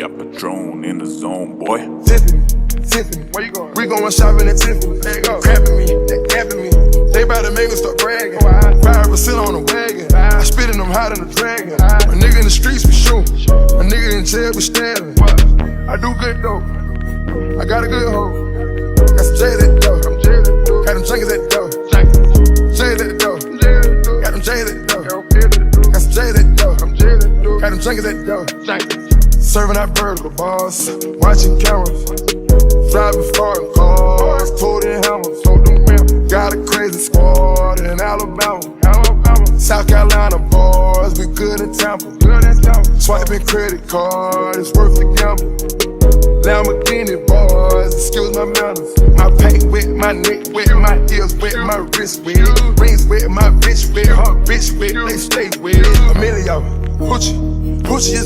Got Patron in the zone, boy. Tiffany, where you going? We going shopping at Tiffany. Crapping me, they capping me. They bout to make us start bragging. 5% on the wagon. I spit in them hot in the dragon. A nigga in the streets we shoot. A nigga in jail we stabbing. I do good though. I got a good hoe. Got some J's at the door. Got them junkies at the door. J's at the door. Got them J's at the door. Got some J's at the door. Got them junkies at the door. Serving out vertical boss. Watching cameras. Driving foreign cars. Toting hammers. Got a crazy squad in Alabama. South Carolina boys, we good in Tampa. Swiping credit card, it's worth the gamble. Lamborghini boys, excuse my manners. My paint wet, my neck wet, my ears wet, my wrist wet. Rings wet, my bitch wet, her bitch wet, they stay wet. Emilio, Gucci is